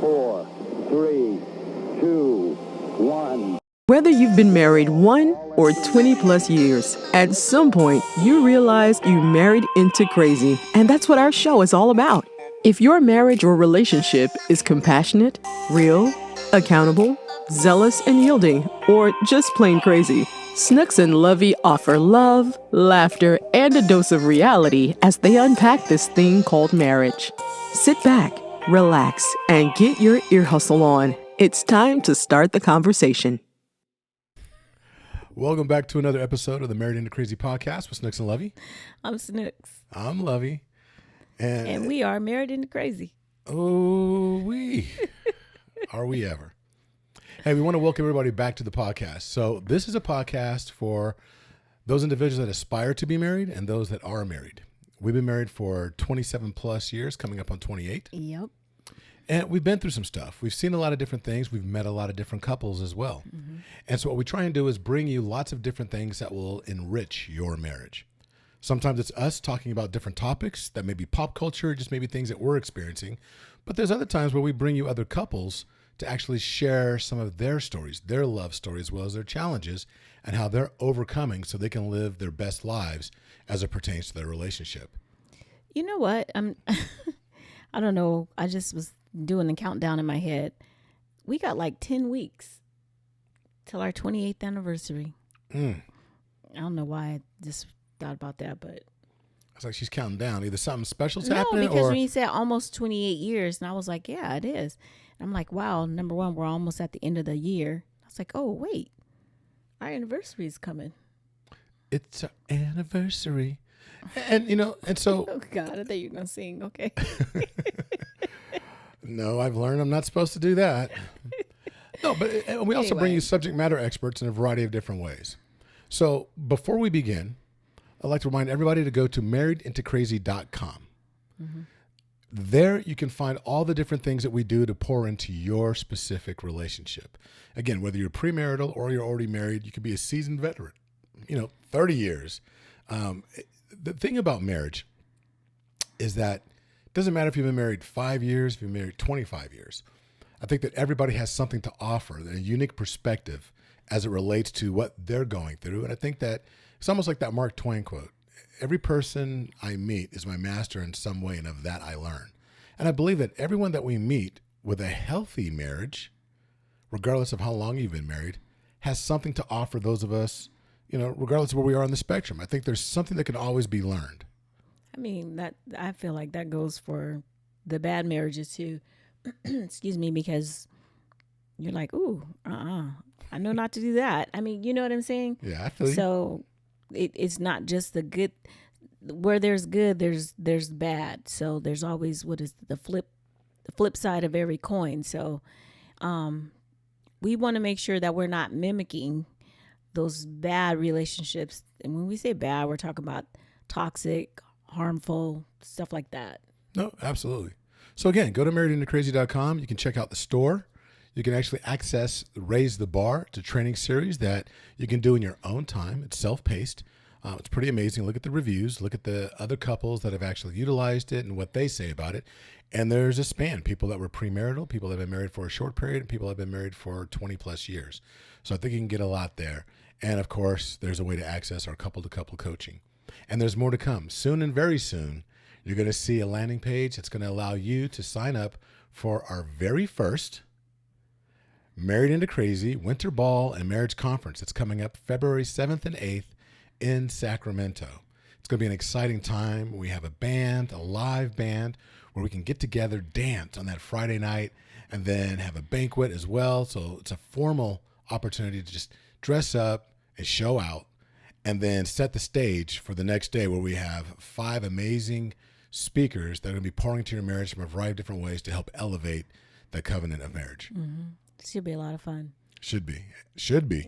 4, 3, 2, 1. Whether you've been married 1 or 20 plus years, at some point you realize you married into crazy. And that's what our show is all about. If your marriage or relationship is compassionate, real, accountable, zealous and yielding, or just plain crazy, Snooks and Lovey offer love, laughter, and a dose of reality as they unpack this thing called marriage. Sit back, relax, and get your ear hustle on. It's time to start the conversation. Welcome back to another episode of the Married Into Crazy podcast with Snooks and Lovey. I'm Snooks. I'm Lovey. And we are Married Into Crazy. Oh, are we ever? Hey, we want to welcome everybody back to the podcast. So this is a podcast for those individuals that aspire to be married and those that are married. We've been married for 27 plus years, coming up on 28. Yep. And we've been through some stuff. We've seen a lot of different things. We've met a lot of different couples as well. Mm-hmm. And so what we try and do is bring you lots of different things that will enrich your marriage. Sometimes it's us talking about different topics that may be pop culture, just maybe things that we're experiencing. But there's other times where we bring you other couples to actually share some of their stories, their love stories, as well as their challenges and how they're overcoming so they can live their best lives as it pertains to their relationship. You know what? I don't know. I just was doing the countdown in my head. We got like 10 weeks till our 28th anniversary. I don't know why I just thought about that, but it's like she's counting down. Either something special's no, happening, because or when you said almost 28 years, and I was like, yeah, it is. And I'm like, wow. Number one, we're almost at the end of the year. I was like, oh wait, our anniversary is coming. It's our anniversary, and and so. Oh God, I thought you were gonna sing. Okay. No, I've learned I'm not supposed to do that. No, but we also bring you subject matter experts in a variety of different ways. So before we begin, I'd like to remind everybody to go to marriedintocrazy.com. Mm-hmm. There you can find all the different things that we do to pour into your specific relationship. Again, whether you're premarital or you're already married, you could be a seasoned veteran, 30 years. The thing about marriage is that it doesn't matter if you've been married 5 years, if you've been married 25 years. I think that everybody has something to offer, a unique perspective as it relates to what they're going through. And I think that it's almost like that Mark Twain quote. Every person I meet is my master in some way, and of that I learn. And I believe that everyone that we meet with a healthy marriage, regardless of how long you've been married, has something to offer those of us, regardless of where we are on the spectrum. I think there's something that can always be learned. I mean, I feel like that goes for the bad marriages too. Excuse me, because you're like, ooh, I know not to do that. I mean, you know what I'm saying? Yeah, I feel you. So it's not just the good. Where there's good, there's bad. So there's always what is the flip side of every coin. So we want to make sure that we're not mimicking those bad relationships. And when we say bad, we're talking about toxic, harmful, stuff like that. No, absolutely. So again, go to marriedintocrazy.com. You can check out the store. You can actually access Raise the B.A.R. It's a training series that you can do in your own time. It's self-paced. It's pretty amazing. Look at the reviews. Look at the other couples that have actually utilized it and what they say about it. And there's a span. People that were premarital, people that have been married for a short period, and people that have been married for 20 plus years. So I think you can get a lot there. And of course, there's a way to access our couple-to-couple coaching. And there's more to come. Soon and very soon, you're going to see a landing page that's going to allow you to sign up for our very first Married Into Crazy Winter Ball and Marriage Conference. It's coming up February 7th and 8th in Sacramento. It's going to be an exciting time. We have a live band, where we can get together, dance on that Friday night, and then have a banquet as well. So it's a formal opportunity to just dress up and show out, and then set the stage for the next day, where we have 5 amazing speakers that are going to be pouring into your marriage from a variety of different ways to help elevate the covenant of marriage. Mm-hmm. It should be a lot of fun. Should be.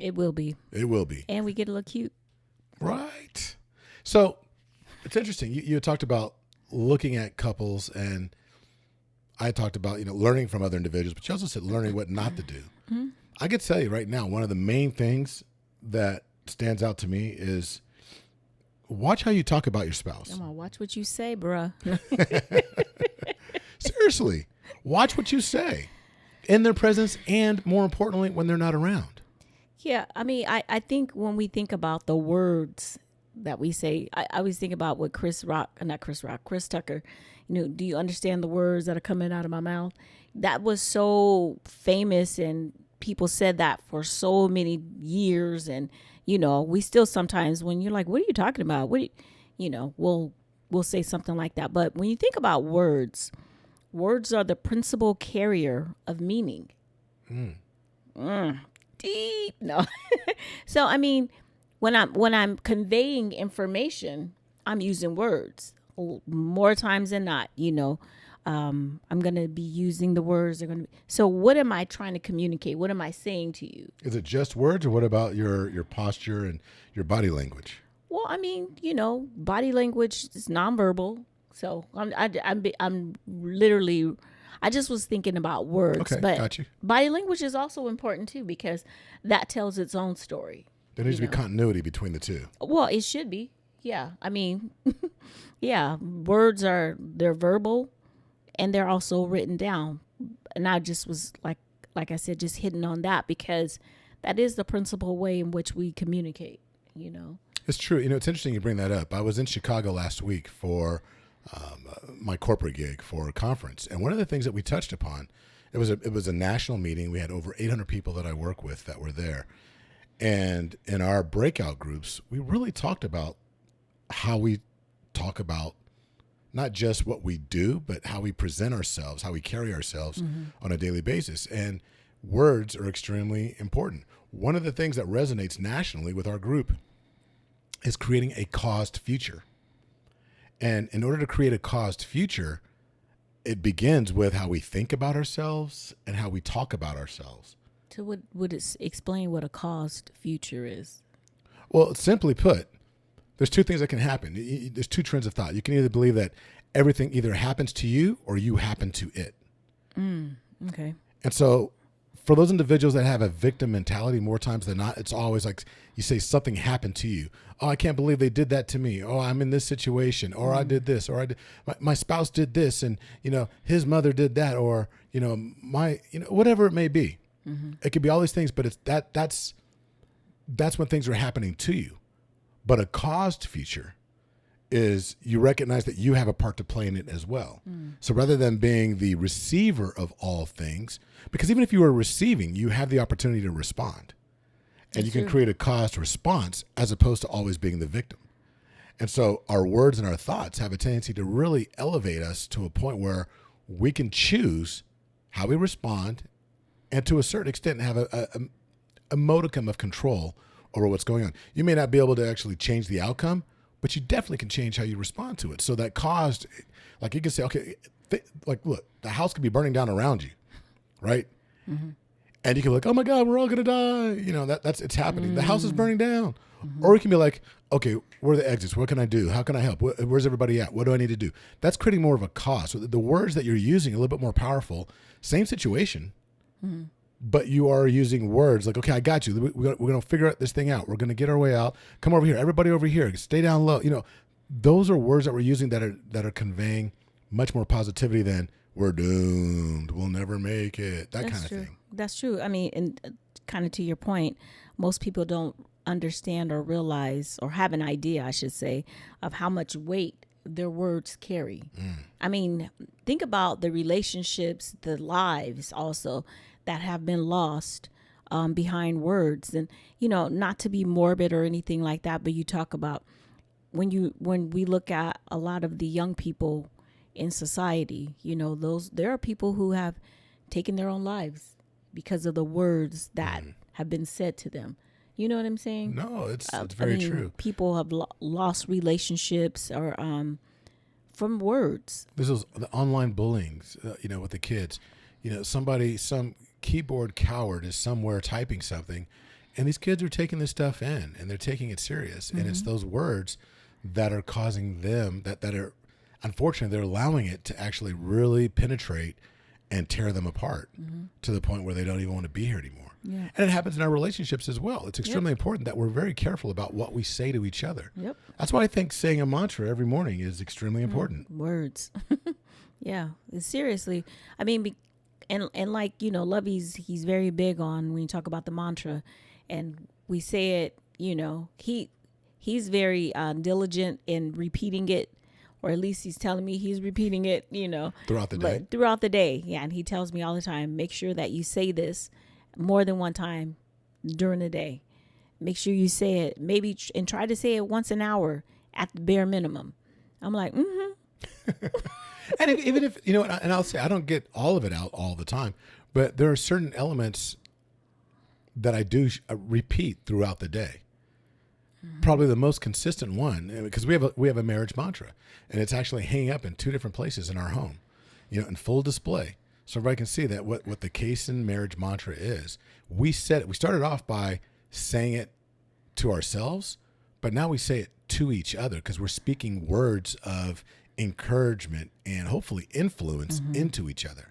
It will be. And we get to look cute. Right. So it's interesting. You talked about looking at couples, and I talked about, learning from other individuals, but you also said learning what not to do. Mm-hmm. I could tell you right now, one of the main things that stands out to me is watch how you talk about your spouse. Come on, watch what you say, bruh. Seriously, watch what you say. in their presence and, more importantly, when they're not around. Yeah, I mean, I think when we think about the words that we say, I always think about what Chris Tucker, do you understand the words that are coming out of my mouth? That was so famous, and people said that for so many years. And, we still sometimes, when you're like, what are you talking about? We'll say something like that. But when you think about words are the principal carrier of meaning. Deep. No. So, I mean, when I'm conveying information, I'm using words more times than not. I'm going to be using the words. So what am I trying to communicate? What am I saying to you? Is it just words, or what about your posture and your body language? Well, I mean, body language is nonverbal. So I'm literally, I just was thinking about words. Okay, but got you. Body language is also important too, because that tells its own story. There needs to be continuity between the two. Well, it should be. Yeah. I mean, yeah, they're verbal and they're also written down. And I just was like I said, just hitting on that, because that is the principal way in which we communicate, It's true. It's interesting you bring that up. I was in Chicago last week for my corporate gig for a conference. And one of the things that we touched upon, it was a national meeting. We had over 800 people that I work with that were there. And in our breakout groups, we really talked about how we talk about not just what we do, but how we present ourselves, how we carry ourselves on a daily basis. And words are extremely important. One of the things that resonates nationally with our group is creating a caused future. And in order to create a caused future, it begins with how we think about ourselves and how we talk about ourselves. So would it explain what a caused future is? Well, simply put, there's two things that can happen. There's two trends of thought. You can either believe that everything either happens to you or you happen to it. Okay. And so for those individuals that have a victim mentality, more times than not, it's always like you say something happened to you. Oh, I can't believe they did that to me. Oh, I'm in this situation, or I did this, or my spouse did this, and his mother did that, or whatever it may be. It could be all these things, but it's that's when things are happening to you. But a caused future is you recognize that you have a part to play in it as well. So rather than being the receiver of all things, because even if you are receiving, you have the opportunity to respond. And you can create a caused response as opposed to always being the victim. And so our words and our thoughts have a tendency to really elevate us to a point where we can choose how we respond, and to a certain extent have a modicum of control over what's going on. You may not be able to actually change the outcome, but you definitely can change how you respond to it. So that caused, like you can say, okay, look, the house could be burning down around you, right? And you can be like, oh my God, we're all gonna die. It's happening. The house is burning down. Or you can be like, okay, where are the exits? What can I do? How can I help? Where's everybody at? What do I need to do? That's creating more of a cause. So the words that you're using are a little bit more powerful. Same situation, but you are using words like, okay, I got you. We're going to figure this thing out. We're going to get our way out. Come over here. Everybody over here. Stay down low. Those are words that we're using that are conveying much more positivity than we're doomed. We'll never make it. That kind of thing. That's true. I mean, and kind of to your point, most people don't understand or realize or have an idea, I should say, of how much weight their words carry. I mean, think about the relationships, the lives also that have been lost behind words. And, not to be morbid or anything like that, but you talk about when we look at a lot of the young people in society, there are people who have taken their own lives because of the words that have been said to them. You know what I'm saying? No, it's very true. People have lost relationships or from words. This is the online bullying, with the kids. Some keyboard coward is somewhere typing something, and these kids are taking this stuff in, and they're taking it serious. And it's those words that are causing them, that are, unfortunately, they're allowing it to actually really penetrate and tear them apart to the point where they don't even want to be here anymore. Yeah. And it happens in our relationships as well. It's extremely important that we're very careful about what we say to each other. Yep. That's why I think saying a mantra every morning is extremely important. Words. Yeah. Seriously. I mean, and like, Lovey's, he's very big on when you talk about the mantra, and we say it, he's very diligent in repeating it, or at least he's telling me he's repeating it, Throughout the day. Throughout the day. Yeah. And he tells me all the time, make sure that you say this more than one time during the day. Make sure you say it, maybe, and try to say it once an hour at the bare minimum. I'm like, And even if, and I'll say, I don't get all of it out all the time, but there are certain elements that I do repeat throughout the day. Probably the most consistent one, because we have a marriage mantra, and it's actually hanging up in 2 different places in our home, in full display, so everybody can see that what the Kaysen marriage mantra is. We started off by saying it to ourselves, but now we say it to each other because we're speaking words of encouragement and hopefully influence into each other.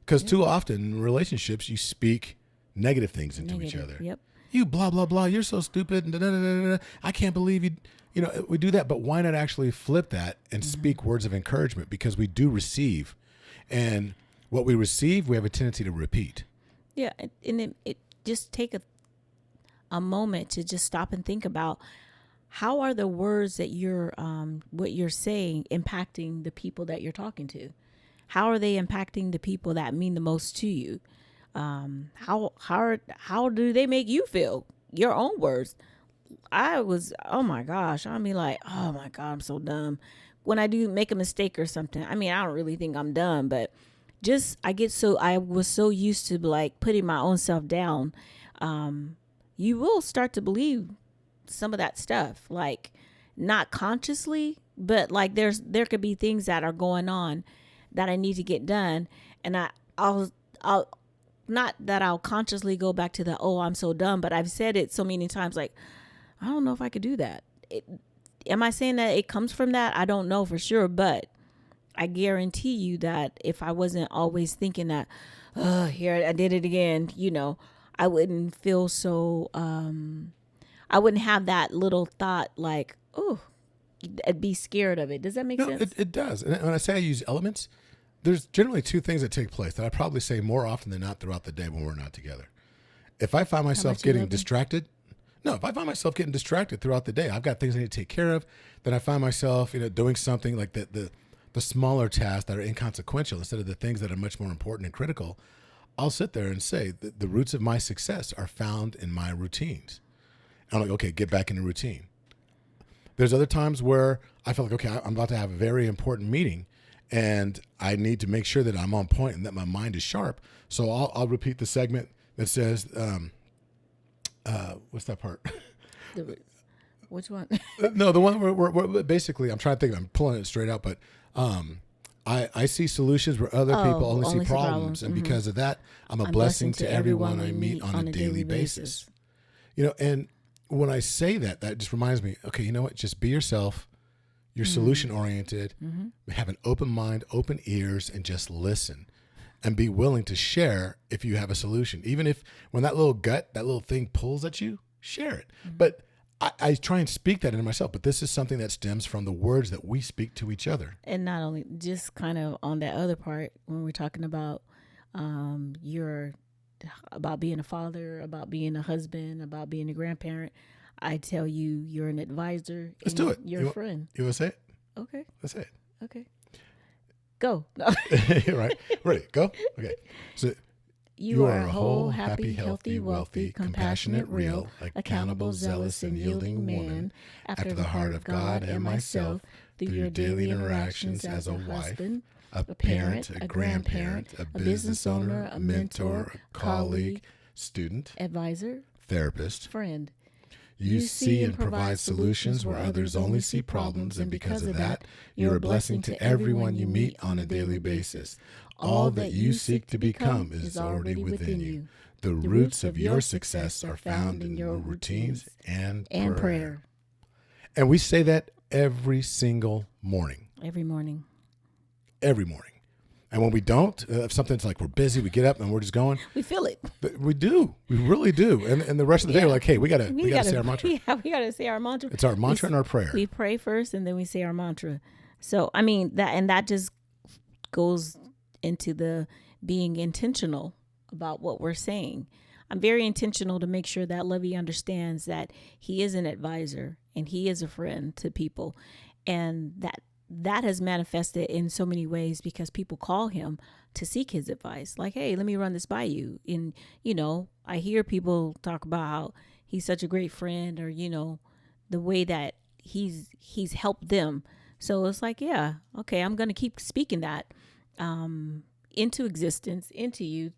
Because too often in relationships, you speak negative things into each other. Yep. You blah, blah, blah. You're so stupid. And I can't believe you. We do that. But why not actually flip that and speak words of encouragement? Because we do receive. And what we receive, we have a tendency to repeat. Yeah. And it just take a moment to just stop and think about, how are the words that what you're saying impacting the people that you're talking to? How are they impacting the people that mean the most to you? How do they make you feel? Your own words. Oh my gosh. I mean, like, oh my God, I'm so dumb. When I do make a mistake or something, I mean, I don't really think I'm dumb, but I was so used to like putting my own self down. You will start to believe some of that stuff, like not consciously, but like there could be things that are going on that I need to get done. And I'll not that I'll consciously go back to the, oh, I'm so dumb, but I've said it so many times, like, I don't know if I could do that. Am I saying that it comes from that? I don't know for sure, but I guarantee you that if I wasn't always thinking that, oh, here I did it again, I wouldn't feel so, I wouldn't have that little thought like, oh, I'd be scared of it. Does that make sense? It does. And when I say I use elements, there's generally 2 things that take place that I probably say more often than not throughout the day when we're not together. If I find myself getting distracted, throughout the day, I've got things I need to take care of, then I find myself, doing something like the smaller tasks that are inconsequential instead of the things that are much more important and critical. I'll sit there and say that the roots of my success are found in my routines. I'm like, okay, get back in the routine. There's other times where I feel like, okay, I'm about to have a very important meeting and I need to make sure that I'm on point and that my mind is sharp. So I'll repeat the segment that says, what's that part? Which one? No, the one where basically I'm trying to think, I'm pulling it straight out, but I see solutions where other people only see problems. And because of that, I'm a blessing to everyone I meet on a daily basis. And when I say that, that just reminds me, okay, you know what? Just be yourself. You're solution oriented. Have an open mind, open ears, and just listen. And be willing to share if you have a solution. Even if when that little thing pulls at you, share it. But I try and speak that into myself. But this is something that stems from the words that we speak to each other. And not only, just kind of on that other part, when we're talking about about being a father, about being a husband, about being a grandparent, I tell you, you're an advisor. Let's do it. You're a friend. You want to say it? Okay. Let's say it. Okay. Go. Right. Ready. Go. Okay. So you are a whole, happy, healthy, wealthy, compassionate, real, accountable, zealous, and yielding man after the heart of God and myself through your daily interactions as a wife, a parent, a grandparent, a business owner, a mentor, a colleague, student, advisor, therapist, friend. You see and provide solutions where others only see problems, and because of that, you're a blessing to everyone you meet on a daily basis. All that you seek to become is already within you. The roots of your success are found in your routines and prayer. And we say that every single morning. Every morning. Every morning. And when we don't, if something's like we're busy, we get up and we're just going. We feel it. We do. We really do. And the rest of the day, we're like, hey, we gotta say our mantra. Yeah, we gotta say our mantra. It's our mantra and our prayer. We pray first, and then we say our mantra. So I mean that just goes into the being intentional about what we're saying. I'm very intentional to make sure that Lovey understands that he is an advisor and he is a friend to people, and that has manifested in so many ways because people call him to seek his advice. Like, hey, let me run this by you. And, I hear people talk about how he's such a great friend, or, the way that he's helped them. So it's like, yeah, okay, I'm going to keep speaking that into existence, into you,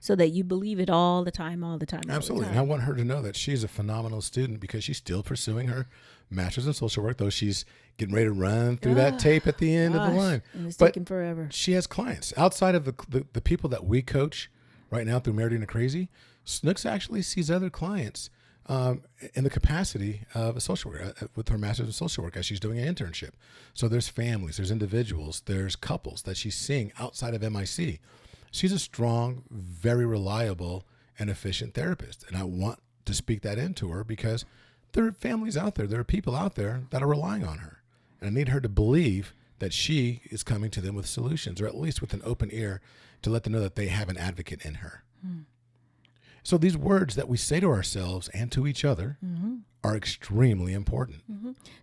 so that you believe it all the time. Absolutely. And I want her to know that she's a phenomenal student because she's still pursuing her master's in social work, though she's getting ready to run through that tape at the end of the line. And it's taking forever. She has clients outside of the people that we coach right now through Married Into Crazy. Snooks actually sees other clients in the capacity of a social worker with her master's in social work as she's doing an internship. So there's families, there's individuals, there's couples that she's seeing outside of MIC. She's a strong, very reliable, and efficient therapist. And I want to speak that into her because there are families out there, there are people out there that are relying on her. And I need her to believe that she is coming to them with solutions, or at least with an open ear to let them know that they have an advocate in her. So these words that we say to ourselves and to each other are extremely important.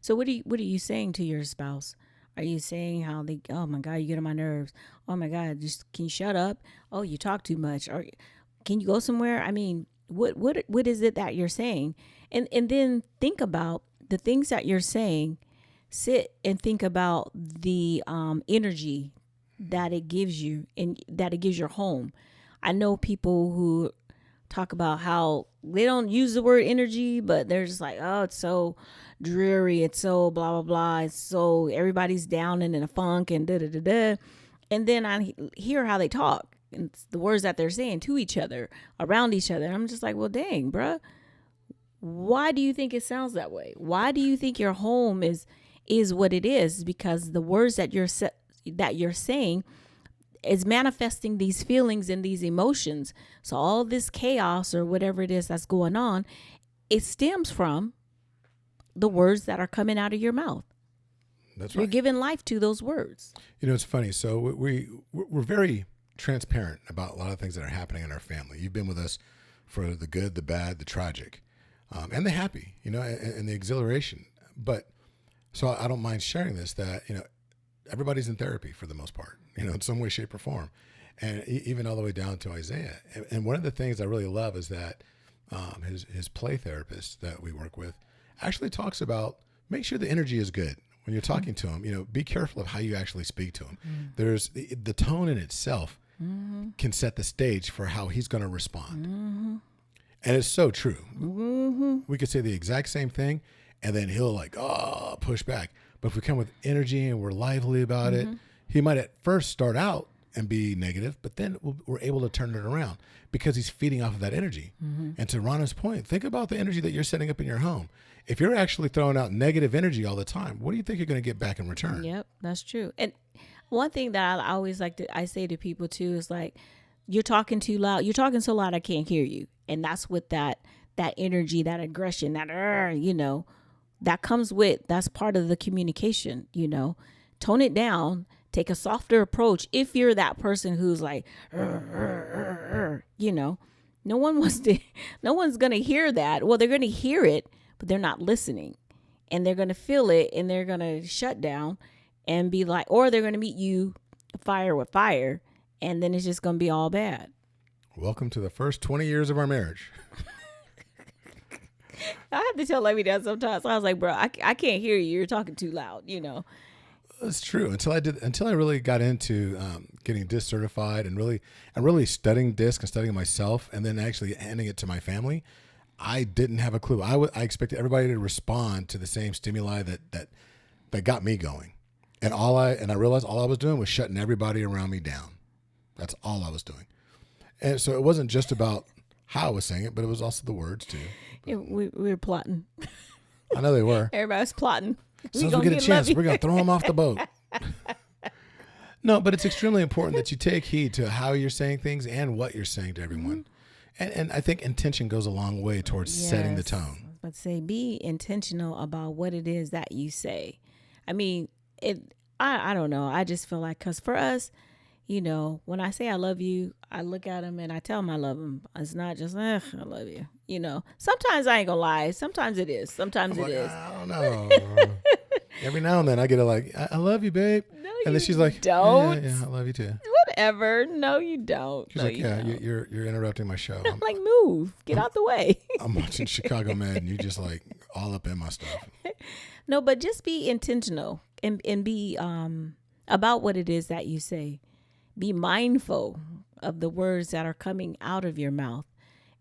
So what are you saying to your spouse? Are you saying how they, oh my God, you get on my nerves. Oh my God, just can you shut up? Oh, you talk too much. Or can you go somewhere? I mean, what is it that you're saying? And then think about the things that you're saying. Sit and think about the energy that it gives you and that it gives your home. I know people who talk about how they don't use the word energy, but they're just like, oh, it's so dreary, it's so blah blah blah, it's so everybody's down and in a funk and da da da da. And then I hear how they talk and it's the words that they're saying to each other, around each other. And I'm just like, well, dang, bruh, why do you think it sounds that way? Why do you think your home is what it is? Because the words that you're saying is manifesting these feelings and these emotions. So all this chaos or whatever it is that's going on, it stems from the words that are coming out of your mouth. That's You're right. giving life to those words. It's funny. So we're very transparent about a lot of things that are happening in our family. You've been with us for the good, the bad, the tragic, and the happy, and the exhilaration. But so I don't mind sharing this, that, everybody's in therapy for the most part, in some way, shape, or form, and even all the way down to Isaiah. And one of the things I really love is that his play therapist that we work with actually talks about, make sure the energy is good when you're talking to him. Be careful of how you actually speak to him. There's the tone in itself can set the stage for how he's going to respond. And it's so true. We could say the exact same thing, and then he'll push back. But if we come with energy and we're lively about it, he might at first start out and be negative, but then we're able to turn it around because he's feeding off of that energy. And to Rana's point, think about the energy that you're setting up in your home. If you're actually throwing out negative energy all the time, what do you think you're going to get back in return? Yep, that's true. And one thing that I always I say to people too is like, you're talking too loud. You're talking so loud I can't hear you. And that's with that energy, that aggression, that that comes with, that's part of the communication. Tone it down. Take a softer approach. If you're that person who's like, no one's going to hear that. Well, they're going to hear it, but they're not listening, and they're going to feel it, and they're going to shut down and be like, or they're going to meet you fire with fire, and then it's just going to be all bad. Welcome to the first 20 years of our marriage. I have to tell Lovey that sometimes. I was like, bro, I can't hear you. You're talking too loud, That's true. Until I really got into getting DISC certified and really studying DISC and studying myself, and then actually handing it to my family, I didn't have a clue. I expected everybody to respond to the same stimuli that got me going, and I realized all I was doing was shutting everybody around me down. That's all I was doing, and so it wasn't just about how I was saying it, but it was also the words too. Yeah, we were plotting. I know they were. Everybody was plotting. As soon as we get a chance, we're going to throw them off the boat. No, but it's extremely important that you take heed to how you're saying things and what you're saying to everyone. And I think intention goes a long way towards setting the tone. I was about to say, be intentional about what it is that you say. I mean, I don't know. I just feel like, because for us, you know, when I say I love you, I look at him and I tell him I love him. It's not just, I love you. You know, sometimes I ain't gonna lie. Sometimes it is. Sometimes I'm it like, is. I don't know. Every now and then I get a like, I love you, babe. No, and then she's like, don't. Yeah, I love you too. Whatever. No, you don't. She's No, like, you yeah, don't. you're interrupting my show. I'm like, move. Get out the way. I'm watching Chicago Med and you just like all up in my stuff. No, but just be intentional and be about what it is that you say. Be mindful of the words that are coming out of your mouth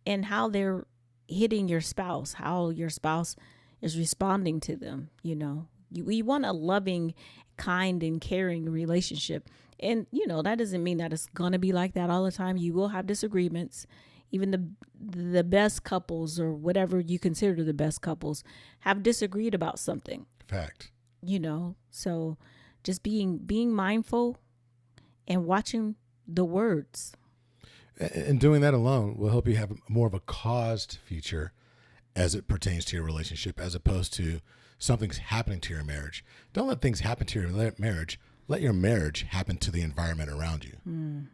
and how they're hitting your spouse, how your spouse is responding to them. You know, we want a loving, kind, and caring relationship. And, you know, that doesn't mean that it's going to be like that all the time. You will have disagreements. Even the best couples, or whatever you consider the best couples, have disagreed about something. Fact. You know, so just being mindful and watching the words. And doing that alone will help you have more of a caused future as it pertains to your relationship, as opposed to something's happening to your marriage. Don't let things happen to your marriage. Let your marriage happen to the environment around you.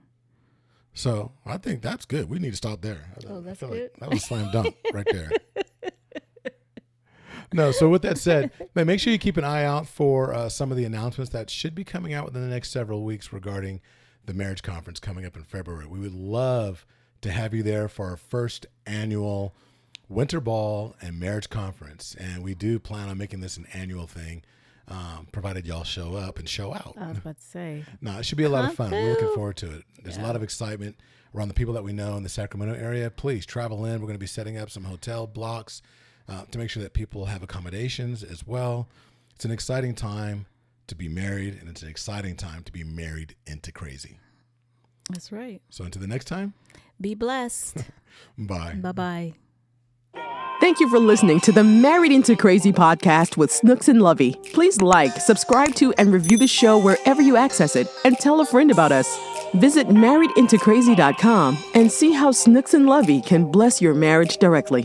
So I think that's good. We need to stop there. Oh, that's I feel good. like that was a slam dunk right there. No, so with that said, man, make sure you keep an eye out for some of the announcements that should be coming out within the next several weeks regarding the marriage conference coming up in February. We would love to have you there for our first annual winter ball and marriage conference. And we do plan on making this an annual thing, provided y'all show up and show out. I was about to say. No, it should be a lot of fun. We're looking forward to it. There's a lot of excitement around the people that we know in the Sacramento area. Please travel in. We're going to be setting up some hotel blocks to make sure that people have accommodations as well. It's an exciting time to be married, and it's an exciting time to be married into crazy. That's right. So until the next time, be blessed. bye. Bye-bye. Thank you for listening to the Married into Crazy podcast with Snooks and Lovey. Please like, subscribe to, and review the show wherever you access it, and tell a friend about us. Visit marriedintocrazy.com and see how Snooks and Lovey can bless your marriage directly.